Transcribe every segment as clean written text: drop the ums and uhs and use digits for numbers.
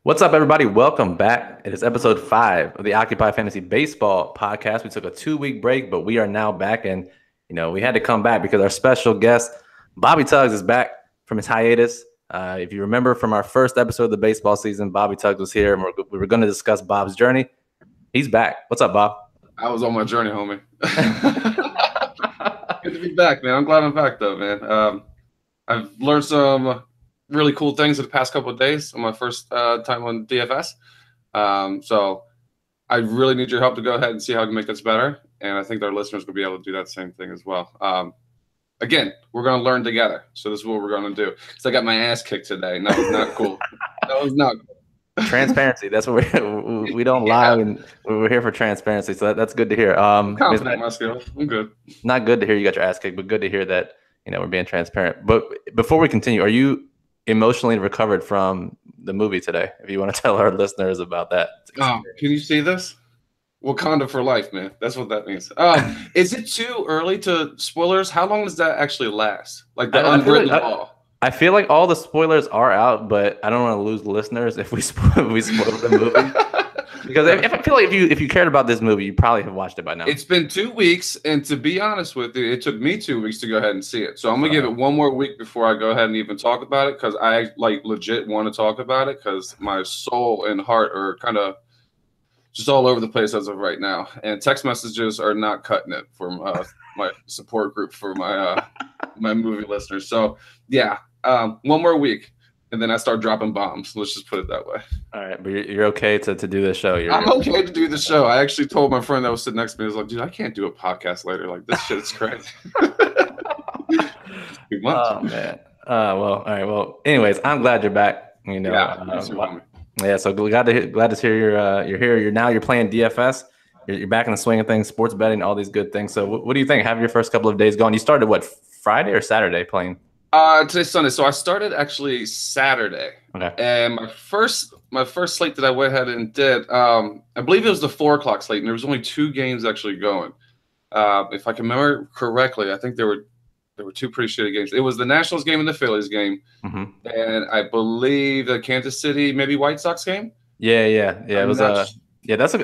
What's up, everybody? Welcome back. It is episode 5 of the Occupy Fantasy Baseball podcast. We took a 2-week break, but we are now back. And, we had to come back because our special guest, Bobby Tugs, is back from his hiatus. If you remember from our first episode of the baseball season, Bobby Tugs was here, and we were going to discuss Bob's journey. He's back. What's up, Bob? I was on my journey, homie. Good to be back, man. I'm glad I'm back, though, man. I've learned some really cool things in the past couple of days on my first time on DFS. So I really need your help to go ahead and see how I can make this better. And I think our listeners will be able to do that same thing as well. Again, we're going to learn together. So this is what we're going to do. Because I got my ass kicked today. And that was not cool. That was not cool. Transparency. That's what we don't lie, and we're here for transparency. So that's good to hear. I'm confident in my skills. I'm good. Not good to hear you got your ass kicked, but good to hear that we're being transparent. But before we continue, are you emotionally recovered from the movie today? If you want to tell our listeners about that. Can you see this? Wakanda for life, man. That's what that means. Is it too early to spoilers? How long does that actually last? Like the unwritten law. I feel like all the spoilers are out, but I don't want to lose listeners if we spoil the movie. Because I feel like if you cared about this movie, you probably have watched it by now. It's been 2 weeks, and to be honest with you, it took me 2 weeks to go ahead and see it. So I'm gonna give it one more week before I go ahead and even talk about it, because I legit want to talk about it, because my soul and heart are kind of just all over the place as of right now, and text messages are not cutting it for my support group for my my movie listeners. So yeah, one more week. And then I start dropping bombs. Let's just put it that way. All right, but you're okay to do this show. I'm okay to do the show. I actually told my friend that was sitting next to me, I was like, dude, I can't do a podcast later. Like, this shit is crazy. Too much. Oh, man. Well, all right. Well, anyways, I'm glad you're back. Yeah, so glad to hear you're here. You're playing DFS. You're back in the swing of things, sports betting, all these good things. So what do you think? Have your first couple of days going? You started, what, Friday or Saturday playing? Today's Sunday, so I started actually Saturday. Okay. And my first slate that I went ahead and did, I believe it was the 4:00 slate, and there was only 2 games actually going. If I can remember correctly, I think there were 2 pretty shitty games. It was the Nationals game and the Phillies game, and I believe the Kansas City maybe White Sox game. Yeah. It was that's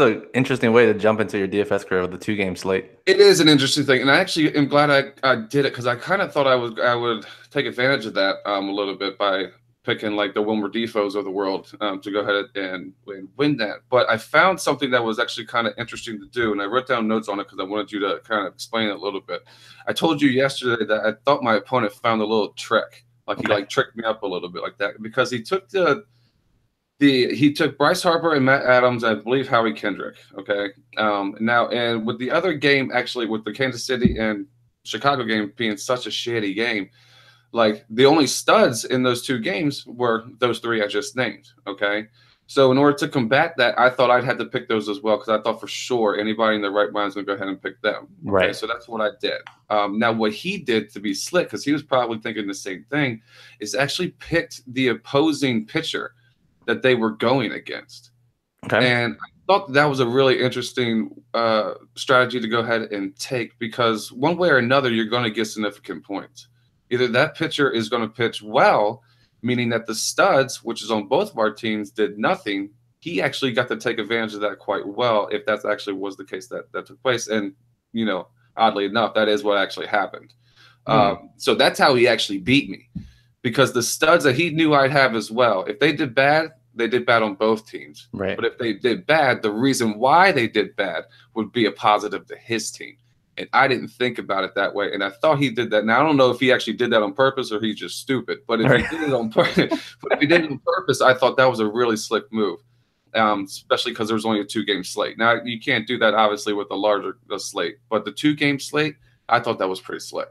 a interesting way to jump into your DFS career with the 2-game slate. It is an interesting thing, and I actually am glad I did it, because I kind of thought I would take advantage of that a little bit by picking like the Wilmer Defoes of the world to go ahead and win that. But I found something that was actually kind of interesting to do, and I wrote down notes on it because I wanted you to kind of explain it a little bit. I told you yesterday that I thought my opponent found a little trick, like he tricked me up a little bit like that, because he took he took Bryce Harper and Matt Adams, I believe Howie Kendrick. Okay. Now, and with the other game, actually, with the Kansas City and Chicago game being such a shitty game, like the only studs in those 2 games were those 3 I just named. Okay. So in order to combat that, I thought I'd have to pick those as well, because I thought for sure anybody in their right mind is going to go ahead and pick them. Okay? Right. So that's what I did. Now, what he did to be slick, because he was probably thinking the same thing, is actually picked the opposing pitcher that they were going against. Okay. And I thought that was a really interesting strategy to go ahead and take, because one way or another, you're going to get significant points. Either that pitcher is going to pitch well, meaning that the studs, which is on both of our teams, did nothing. He actually got to take advantage of that quite well, if that actually was the case that took place. And, oddly enough, that is what actually happened. So that's how he actually beat me, because the studs that he knew I'd have as well, if they did bad, they did bad on both teams. Right. But if they did bad, the reason why they did bad would be a positive to his team. And I didn't think about it that way. And I thought he did that. Now, I don't know if he actually did that on purpose or he's just stupid. But if he did it on purpose, I thought that was a really slick move, especially because there was only a 2-game slate. Now, you can't do that, obviously, with a larger slate. But the 2-game slate, I thought that was pretty slick.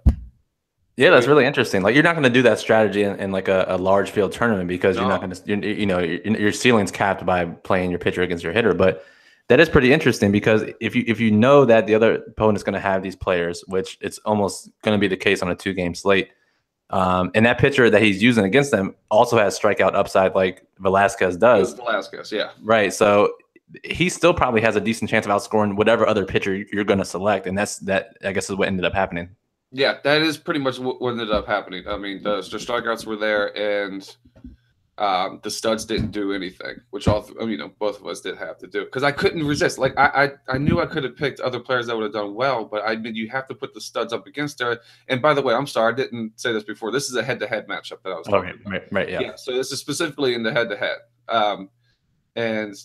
Yeah, that's really interesting. Like, you're not going to do that strategy in like a large field tournament, because you're not going to, your ceiling's capped by playing your pitcher against your hitter. But that is pretty interesting, because if you know that the other opponent is going to have these players, which it's almost going to be the case on a 2-game slate, and that pitcher that he's using against them also has strikeout upside like Velasquez does. Velasquez, yeah. Right. So he still probably has a decent chance of outscoring whatever other pitcher you're going to select, and that I guess is what ended up happening. Yeah, that is pretty much what ended up happening. I mean, the strikeouts were there, and The studs didn't do anything, which both of us did have to do because I couldn't resist. Like I knew I could have picked other players that would have done well, but I mean you have to put the studs up against her. And by the way, I'm sorry I didn't say this before. This is a head-to-head matchup that I was talking about. Right, yeah. Yeah. So this is specifically in the head-to-head, and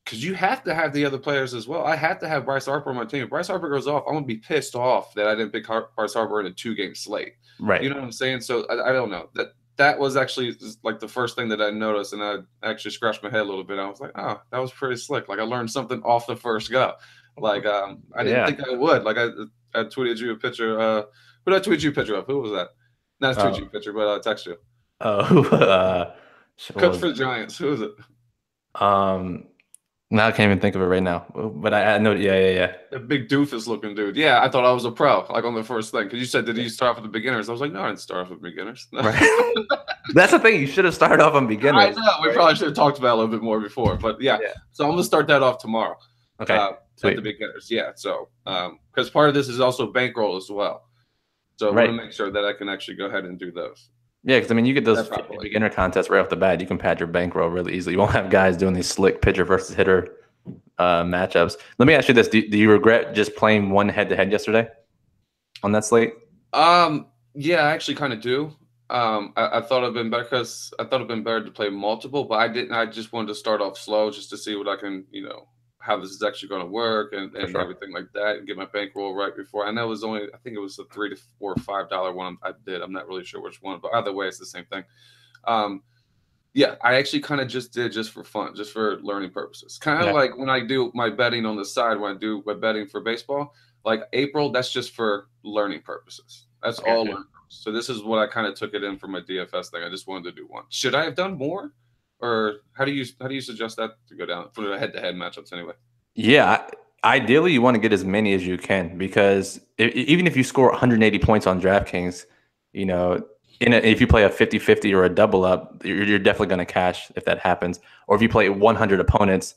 because you have to have the other players as well. I have to have Bryce Harper on my team. If Bryce Harper goes off, I'm gonna be pissed off that I didn't pick Bryce Harper in a 2-game slate. Right. You know what I'm saying? So I don't know that was actually like the first thing that I noticed, and I actually scratched my head a little bit. I was like, oh, that was pretty slick. Like I learned something off the first go. Like I didn't think I would. Like I tweeted you a picture. Who did I tweet you a picture of? Who was that? Not tweet you a picture, but I text you. Coach for the Giants. Who is it? Now I can't even think of it right now, but I know. Yeah. The big doofus looking dude. Yeah, I thought I was a pro, like on the first thing. Because you said, did you start off with the beginners? I was like, no, I didn't start off with beginners. Right. That's the thing. You should have started off on beginners. I know. We probably should have talked about it a little bit more before. But yeah. So I'm going to start that off tomorrow. Okay. At the beginners. Yeah. So, because part of this is also bankroll as well. So I want to make sure that I can actually go ahead and do those. Yeah, because I mean, you get those beginner contests right off the bat. You can pad your bankroll really easily. You won't have guys doing these slick pitcher versus hitter matchups. Let me ask you this: Do you regret just playing one head-to-head yesterday on that slate? Yeah, I actually kind of do. I thought it'd been better because I thought it'd been better to play multiple, but I didn't. I just wanted to start off slow just to see what I can, how this is actually going to work and everything like that, and get my bankroll right before. I know it was I think it was a $3 to $4 or $5 one I did. I'm not really sure which one, but either way, it's the same thing. Yeah, I actually kind of just did just for fun, just for learning purposes. Kind of like when I do my betting on the side, when I do my betting for baseball, like April, that's just for learning purposes. That's all learning purposes. So this is what I kind of took it in for my DFS thing. I just wanted to do one. Should I have done more? Or how do you suggest that to go down for the head-to-head matchups anyway? Yeah, ideally you want to get as many as you can because even if you score 180 points on DraftKings, if you play a 50-50 or a double up, you're definitely going to cash if that happens. Or if you play 100 opponents,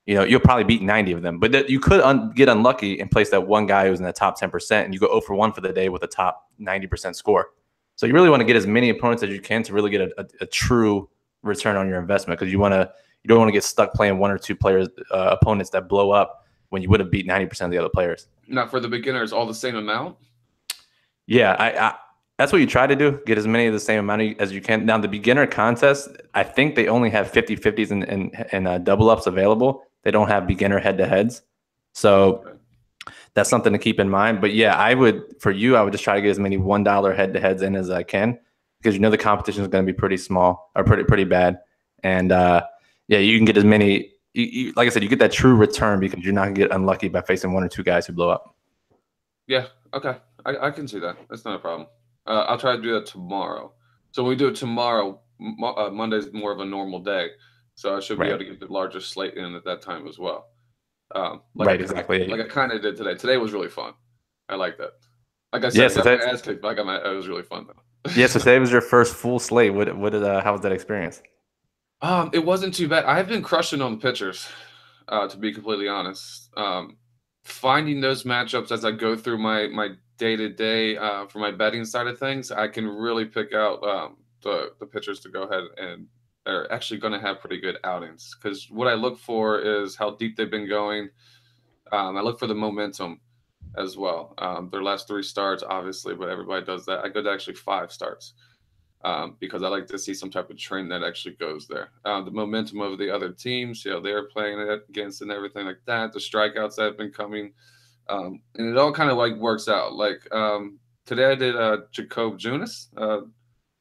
you'll probably beat 90 of them. But you could get unlucky and place that one guy who's in the top 10%, and you go 0 for 1 for the day with a top 90% score. So you really want to get as many opponents as you can to really get a true return on your investment, because you don't want to get stuck playing 1 or 2 players opponents that blow up when you would have beat 90% of the other players. Not for the beginners, all the same amount. Yeah, that's what you try to do. Get as many of the same amount as you can. Now the beginner contest, I think they only have 50-50s and double ups available. They don't have beginner head-to-heads, so that's something to keep in mind. But yeah, I would just try to get as many $1 head-to-heads in as I can, because the competition is going to be pretty small or pretty bad. And you can get as many. Like I said, you get that true return because you're not going to get unlucky by facing 1 or 2 guys who blow up. Yeah. Okay. I can see that. That's not a problem. I'll try to do that tomorrow. So when we do it tomorrow, Monday's more of a normal day, so I should be able to get the larger slate in at that time as well. Exactly. Like I kind of did today. Today was really fun. I like that. Like I said, it was really fun though. Yeah, so today was your first full slate. How was that experience? It wasn't too bad. I've been crushing on the pitchers, to be completely honest. Finding those matchups as I go through my day-to-day for my betting side of things, I can really pick out the pitchers to go ahead, and they're actually going to have pretty good outings. Because what I look for is how deep they've been going. I look for the momentum as well. Their last 3 starts, obviously, but everybody does that. I go to actually 5 starts. Because I like to see some type of trend that actually goes there. The momentum of the other teams, they're playing it against and everything like that. The strikeouts that have been coming, and it all kind of like works out. Like today, I did Jacob Junis,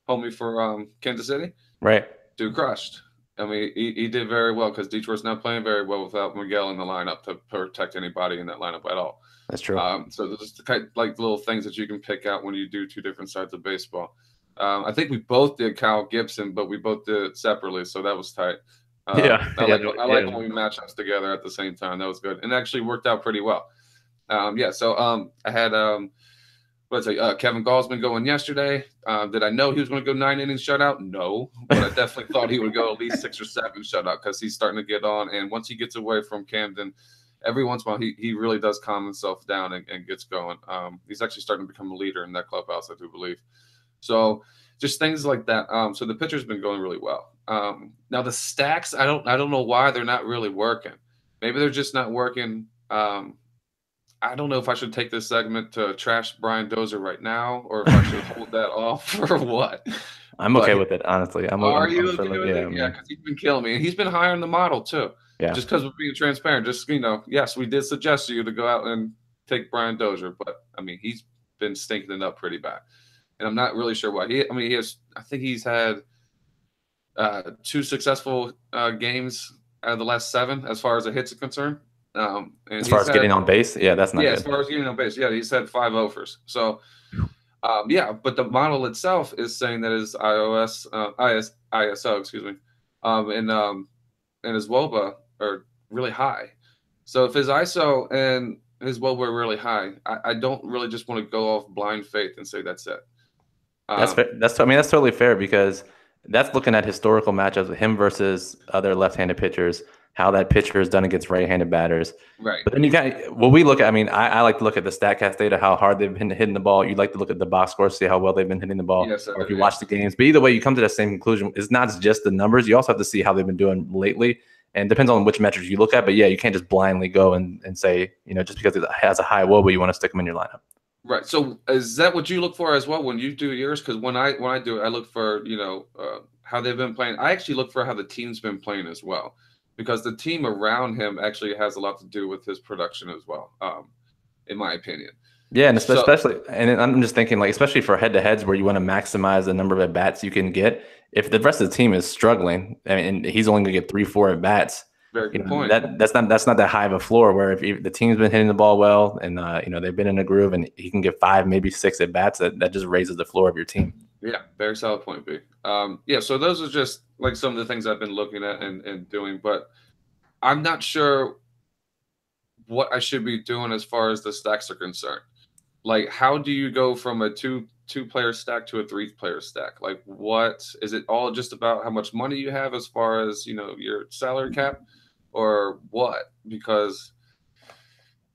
homie for Kansas City. Right. Dude crushed. I mean, he did very well because Detroit's not playing very well without Miguel in the lineup to protect anybody in that lineup at all. That's true. So there's just kind of like little things that you can pick out when you do 2 different sides of baseball. I think we both did Kyle Gibson, but we both did it separately, so that was tight. I like when we match us together at the same time. That was good, and actually worked out pretty well. So I had Kevin Gallsman going yesterday. Did I know he was going to go 9 innings shutout? No, but I definitely thought he would go at least 6 or 7 shutout because he's starting to get on, and once he gets away from Camden, every once in a while he really does calm himself down and gets going. He's actually starting to become a leader in that clubhouse, I do believe. So just things like that. So the pitcher's been going really well. Now the stacks, I don't know why they're not really working. Maybe they're just not working. I don't know if I should take this segment to trash Brian Dozier right now, or if I should hold that off or what. I'm okay But with it, honestly. are I'm you okay certainly, with yeah, it? I Yeah, mean, because he's been killing me, and he's been higher in the model too. yeah. Just because we're being transparent, just yes, we did suggest you to go out and take Brian Dozier, but I mean, he's been stinking it up pretty bad, and I'm not really sure why. He has. I think he's had two successful games out of the last seven, as far as the hits are concerned. And As far he's as getting had, on base, yeah, that's not yeah, as good. far as getting on base, yeah, he's had five offers. So, yeah, but the model itself is saying that his ISO, excuse me, and his WOBA are really high. So if his ISO and his WOBA are really high, I don't really just want to go off blind faith and say that's it. That's fair. I mean, that's totally fair because that's looking at historical matchups of him versus other left-handed pitchers, how that pitcher is done against right-handed batters. Right. But then you got what we look at. I mean, I like to look at the StatCast data, how hard they've been hitting the ball. You like to look at the box score, see how well they've been hitting the ball, Yes, or if you yeah. watch the games. But either way, you come to the same conclusion. It's not just the numbers. You also have to see how they've been doing lately. And it depends on which metrics you look at. But yeah, you can't just blindly go and say, just because it has a high WOBA, you want to stick them in your lineup. Right. So is that what you look for as well when you do yours? Because when I do it, I look for how they've been playing. I actually look for how the team's been playing as well, because the team around him actually has a lot to do with his production as well, in my opinion. Yeah, and especially, and I'm just thinking, like, especially for head-to-heads where you want to maximize the number of at-bats you can get. If the rest of the team is struggling, I mean, and he's only going to get 3-4 at-bats, very good point. That's not that high of a floor. Where if the team's been hitting the ball well and they've been in a groove, and he can get 5, maybe 6 at-bats, that just raises the floor of your team. Yeah, very solid point, B. Yeah, so those are just like some of the things I've been looking at and doing, but I'm not sure what I should be doing as far as the stacks are concerned. Like, how do you go from a two-player stack to a three-player stack? Like, what is it all just about how much money you have as far as your salary cap, or what? Because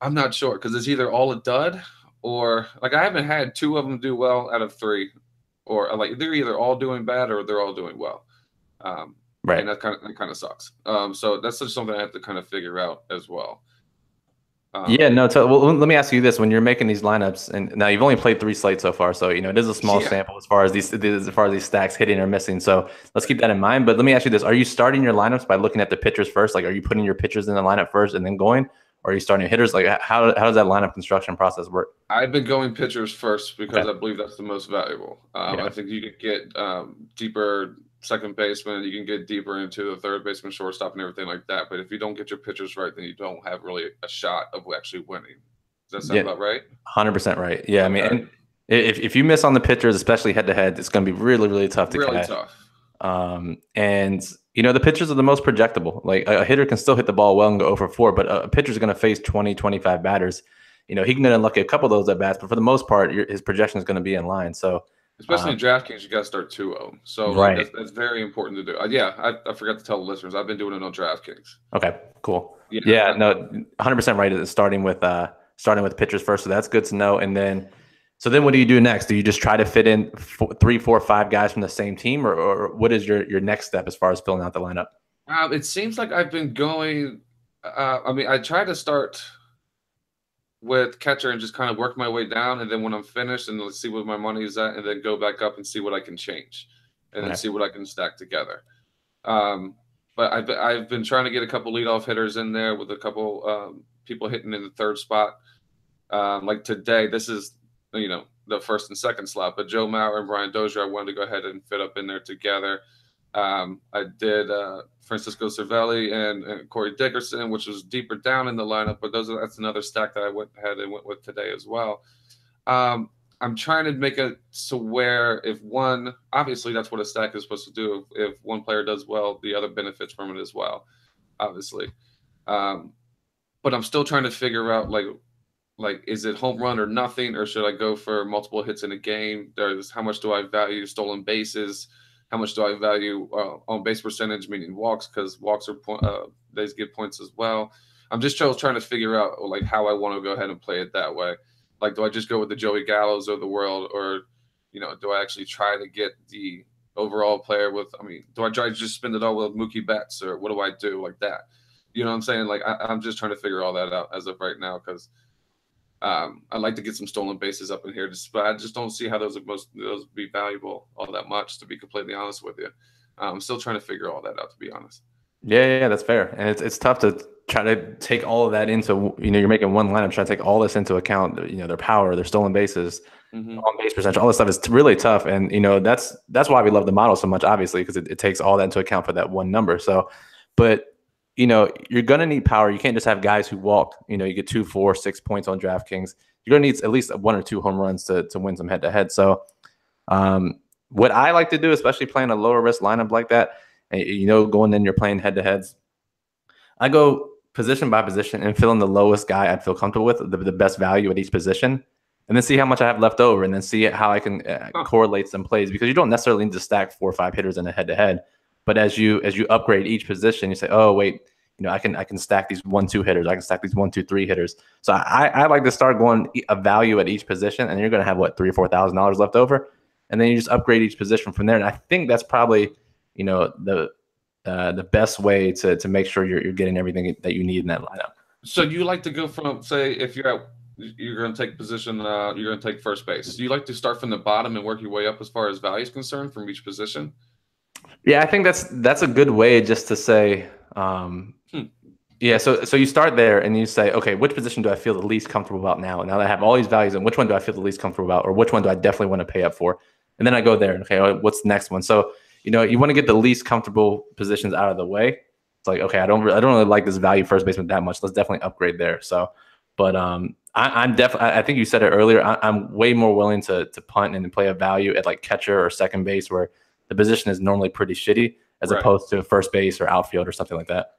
I'm not sure, because it's either all a dud, or like I haven't had two of them do well out of three, or like they're either all doing bad or they're all doing well. Right. And that kind of sucks. So that's just something I have to kind of figure out as well. Yeah, no. Well, let me ask you this: when you're making these lineups, and now you've only played 3 slates so far, so it is a small sample as far as these stacks hitting or missing. So let's keep that in mind. But let me ask you this: are you starting your lineups by looking at the pitchers first? Like, are you putting your pitchers in the lineup first and then going, or are you starting your hitters? Like, how does that lineup construction process work? I've been going pitchers first because I believe that's the most valuable. I think you could get deeper second baseman, you can get deeper into the third baseman, shortstop, and everything like that. But if you don't get your pitchers right, then you don't have really a shot of actually winning. Does that sound about right? 100% right. Yeah, okay. I mean, and if you miss on the pitchers, especially head to head, it's going to be really, really tough to catch. Really tough. And the pitchers are the most projectable. Like a hitter can still hit the ball well and go 0 for 4, but a pitcher is going to face 20, 25 batters. He can get unlucky a couple of those at bats, but for the most part, his projection is going to be in line. So. Especially in DraftKings, you got to start 2-0. So right. That's very important to do. I forgot to tell the listeners. I've been doing it on DraftKings. Okay, cool. Yeah, no, 100% right. It's starting with pitchers first, so that's good to know. And then, what do you do next? Do you just try to fit in 3, 4, 5 guys from the same team, or what is your next step as far as filling out the lineup? It seems like I've been going. I try to start with catcher and just kind of work my way down, and then when I'm finished, and let's see what my money is at, and then go back up and see what I can change, and then see what I can stack together. But I've been trying to get a couple leadoff hitters in there with a couple people hitting in the third spot. Like today, this is the first and second slot, but Joe Mauer and Brian Dozier, I wanted to go ahead and fit up in there together. I did Francisco Cervelli and Corey Dickerson, which was deeper down in the lineup, but that's another stack that I went with today as well. I'm trying to make it to where obviously that's what a stack is supposed to do. If one player does well, the other benefits from it as well, obviously. But I'm still trying to figure out like is it home run or nothing, or should I go for multiple hits in a game? How much do I value stolen bases? How much do I value on base percentage, meaning walks, because walks are they get points as well. I'm just trying to figure out like how I want to go ahead and play it that way. Like, do I just go with the Joey Gallos of the world, or do I actually try to get the overall player with. I mean, do I try to just spend it all with Mookie Betts, or what do I do like that? You know what I'm saying? Like I'm just trying to figure all that out as of right now because I'd like to get some stolen bases up in here, but I just don't see how those would be valuable all that much. To be completely honest with you, I'm still trying to figure all that out. To be honest. Yeah, that's fair, and it's tough to try to take all of that into, you're making one lineup, try to take all this into account, their power, their stolen bases, on base percentage, all this stuff is really tough, and that's why we love the model so much, obviously, because it takes all that into account for that one number. So, but you're gonna need power. You can't just have guys who walk. You get 2, 4, 6 points on DraftKings. You're gonna need at least 1 or 2 home runs to win some head to head. So, what I like to do, especially playing a lower risk lineup like that, going in, you're playing head to heads. I go position by position and fill in the lowest guy I'd feel comfortable with, the best value at each position, and then see how much I have left over, and then see how I can correlate some plays, because you don't necessarily need to stack 4 or 5 hitters in a head to head. But as you upgrade each position, you say, oh wait, I can stack these 1-2 hitters. I can stack these 1-2-3 hitters. So I like to start going a value at each position, and you're going to have what, $3,000 or $4,000 left over, and then you just upgrade each position from there. And I think that's probably the best way to make sure you're getting everything that you need in that lineup. So you like to go from, say, if you're going to take position, you're going to take first base. Do you like to start from the bottom and work your way up as far as value is concerned from each position? Yeah, I think that's a good way just to say, yeah. So you start there and you say, okay, which position do I feel the least comfortable about now? Now that I have all these values, and which one do I feel the least comfortable about, or which one do I definitely want to pay up for? And then I go there and, okay, what's the next one? So you want to get the least comfortable positions out of the way. It's like, okay, I don't really like this value first baseman that much. Let's definitely upgrade there. So, but I'm definitely. I think you said it earlier. I'm way more willing to punt and play a value at like catcher or second base, where the position is normally pretty shitty, as opposed to first base or outfield or something like that.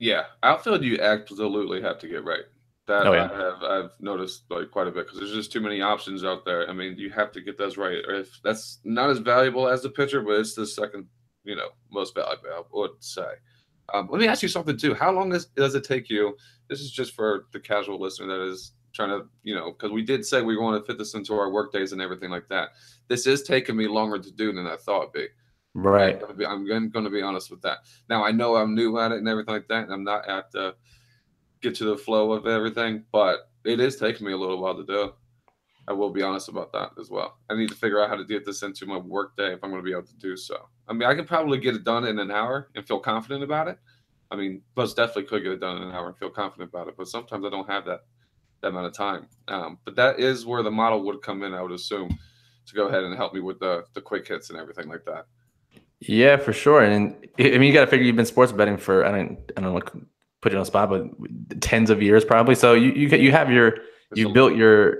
Yeah, outfield you absolutely have to get right. That I've noticed like quite a bit, because there's just too many options out there. I mean, you have to get those right. Or if that's not as valuable as the pitcher, but it's the second, most valuable, I would say. Let me ask you something too. How long does it take you? This is just for the casual listener that is trying to, because we did say we want to fit this into our work days and everything like that. This is taking me longer to do than I thought it'd be. Right. I'm going to be honest with that. Now, I know I'm new at it and everything like that, and I'm not at the get to the flow of everything, but it is taking me a little while to do. I will be honest about that as well. I need to figure out how to get this into my work day if I'm going to be able to do so. I mean, I can probably get it done in an hour and feel confident about it. I mean, most definitely could get it done in an hour and feel confident about it, but sometimes I don't have that amount of time. But that is where the model would come in, I would assume, to go ahead and help me with the quick hits and everything like that. Yeah, for sure. And I mean, you got to figure you've been sports betting for, I don't know, put you on the spot, but tens of years probably. So you have you built your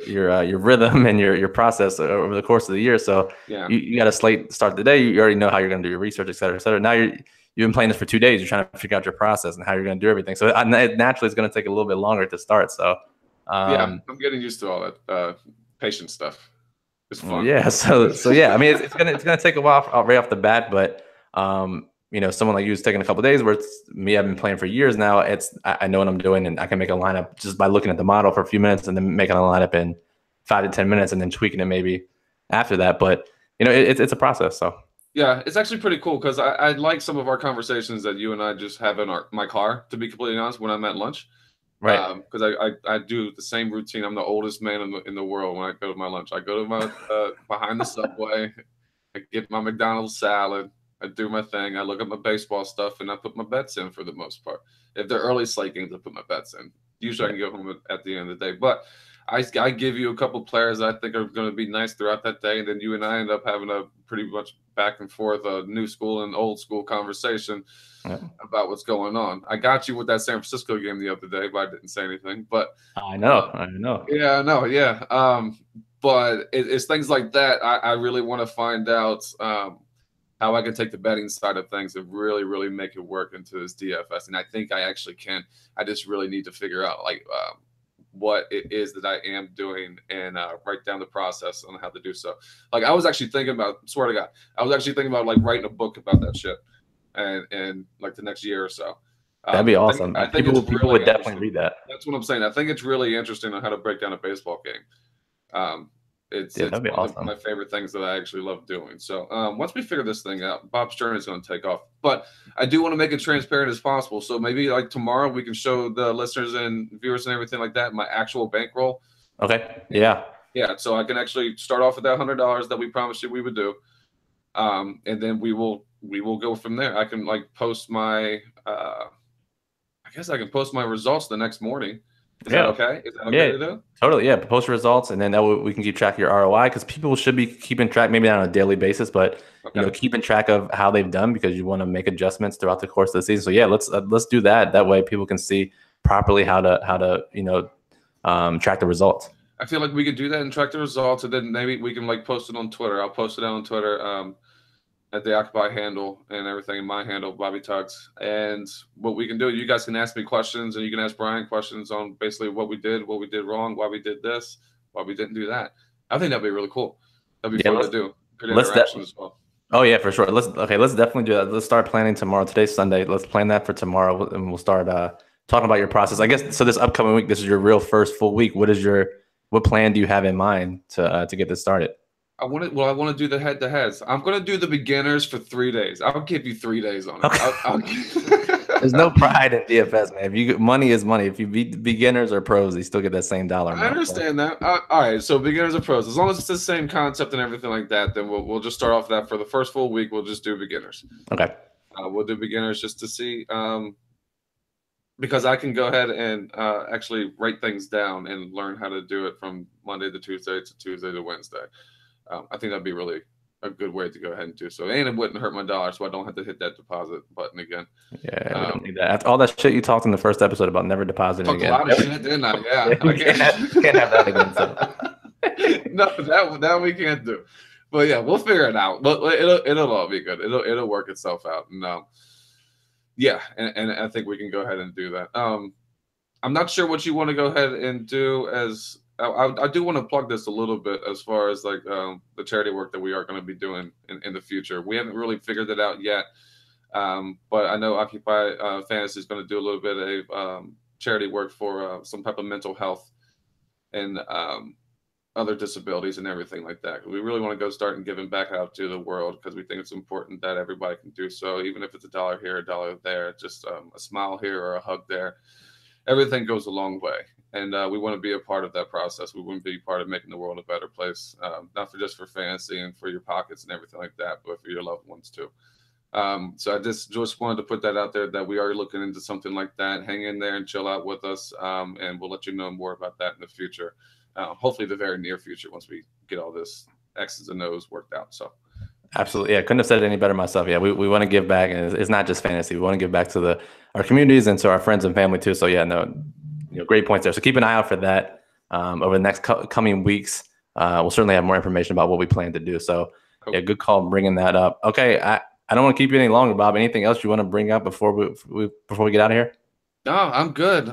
rhythm and your process over the course of the year. So yeah, you got a slate start the day. You already know how you're going to do your research, et cetera, et cetera. Now you've been playing this for 2 days. You're trying to figure out your process and how you're going to do everything. So naturally, it's going to take a little bit longer to start. So yeah, I'm getting used to all that patient stuff. It's fun. Yeah. So yeah, I mean, it's gonna take a while right off the bat, but someone like you is taking a couple of days, where it's me, I've been playing for years now. I know what I'm doing, and I can make a lineup just by looking at the model for a few minutes and then making a lineup in 5 to 10 minutes and then tweaking it maybe after that. But it's a process. So yeah, it's actually pretty cool, because I like some of our conversations that you and I just have in my car, to be completely honest, when I'm at lunch. Right. Because I do the same routine. I'm the oldest man in the world when I go to my lunch. I go to my behind the Subway. I get my McDonald's salad. I do my thing. I look at my baseball stuff, and I put my bets in for the most part. If they're early slate games, I put my bets in. Usually I can go home at the end of the day. But I give you a couple players I think are going to be nice throughout that day, and then you and I end up having a pretty much back and forth, a new school and old school conversation about what's going on. I got you with that San Francisco game the other day, but I didn't say anything. But I know. Yeah, I know. Yeah. But it's things like that. I really want to find out how I can take the betting side of things and really, really make it work into this DFS. And I think I actually can. I just really need to figure out what it is that I am doing and write down the process on how to do so. Like, I was actually thinking about, swear to God, I was actually thinking about like writing a book about that shit and like the next year or so. That'd be awesome. I think people would definitely read that. That's what I'm saying. I think it's really interesting on how to break down a baseball game. It's that'd be one of awesome. my favorite things that I actually love doing. So once we figure this thing out, Bob's journey is going to take off. But I do want to make it transparent as possible. So maybe like tomorrow we can show the listeners and viewers and everything like that my actual bankroll. Okay. Yeah. Yeah. So I can actually start off with that $100 that we promised you we would do, and then we will go from there. I can like post my. I guess I can post my results the next morning. Is that okay? Is that okay to do? Totally. Yeah. Post results, and then that way we can keep track of your ROI, because people should be keeping track, maybe not on a daily basis, but keeping track of how they've done, because you want to make adjustments throughout the course of the season. So yeah, let's do that. That way people can see properly how to track the results. I feel like we could do that and track the results, and then maybe we can like post it on Twitter. I'll post it out on Twitter. At the Occupy handle and everything, in my handle, Bobby Tugs. And what we can do, you guys can ask me questions, and you can ask Brian questions on basically what we did wrong, why we did this, why we didn't do that. I think that'd be really cool. That'd be fun to do. Good interaction as well. Oh yeah, for sure. Let's definitely do that. Let's start planning tomorrow. Today's Sunday. Let's plan that for tomorrow, and we'll start talking about your process. I guess so. This upcoming week, this is your real first full week. What plan do you have in mind to get this started? I want to do the head-to-heads. I'm going to do the beginners for 3 days. I'll give you 3 days on it. Okay. There's no pride in DFS, man. Money is money. If you beat beginners or pros, you still get that same dollar amount. I understand that. All right, so beginners or pros, as long as it's the same concept and everything like that, then we'll just start off that for the first full week. We'll just do beginners. Okay. We'll do beginners just to see, because I can go ahead and actually write things down and learn how to do it from Monday to Tuesday to Wednesday. I think that'd be really a good way to go ahead and do so. And it wouldn't hurt my dollar, so I don't have to hit that deposit button again. Yeah, we don't need that. After all that shit you talked in the first episode about never depositing again. A lot of shit, didn't I? Yeah. I can't have that again. So. No, that we can't do. But yeah, we'll figure it out. But it'll all be good. It'll work itself out. And yeah, and I think we can go ahead and do that. I'm not sure what you want to go ahead and do as. I do want to plug this a little bit as far as like the charity work that we are going to be doing in the future. We haven't really figured it out yet, but I know Occupy Fantasy is going to do a little bit of charity work for some type of mental health and other disabilities and everything like that. We really want to go start and giving back out to the world, because we think it's important that everybody can do so, even if it's $1 here, $1 there, just a smile here or a hug there. Everything goes a long way. And we want to be a part of that process. We want to be part of making the world a better place, not just for fantasy and for your pockets and everything like that, but for your loved ones too. So I just wanted to put that out there, that we are looking into something like that. Hang in there and chill out with us, and we'll let you know more about that in the future. Hopefully the very near future, once we get all this X's and O's worked out. So. Absolutely. Yeah, couldn't have said it any better myself. Yeah, we want to give back, and it's not just fantasy. We want to give back to our communities and to our friends and family too. So yeah, no. Great points there. So keep an eye out for that over the next coming weeks. We'll certainly have more information about what we plan to do. So yeah, good call bringing that up. Okay, I don't want to keep you any longer, Bob. Anything else you want to bring up before we get out of here? No, I'm good.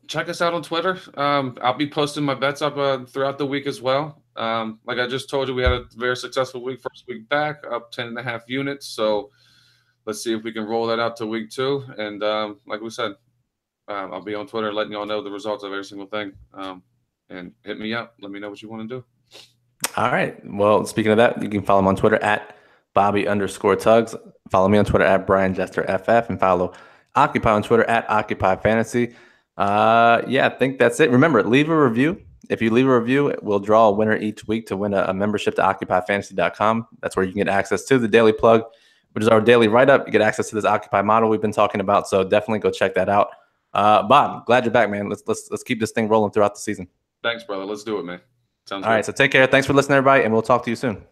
Check us out on Twitter. I'll be posting my bets up throughout the week as well. Like I just told you, we had a very successful week. First week back, up 10.5 units. So let's see if we can roll that out to week 2. And like we said, I'll be on Twitter letting y'all know the results of every single thing. And hit me up. Let me know what you want to do. All right. Well, speaking of that, you can follow him on Twitter at Bobby_Tugs. Follow me on Twitter at BrianJesterFF, and follow Occupy on Twitter at Occupy Fantasy. Yeah, I think that's it. Remember, leave a review. If you leave a review, we'll draw a winner each week to win a membership to OccupyFantasy.com. That's where you can get access to the Daily Plug, which is our daily write-up. You get access to this Occupy model we've been talking about. So definitely go check that out. Bob, glad you're back, man. Let's keep this thing rolling throughout the season. Thanks, brother. Let's do it, man. Sounds good. All right, so take care. Thanks for listening, everybody, and we'll talk to you soon.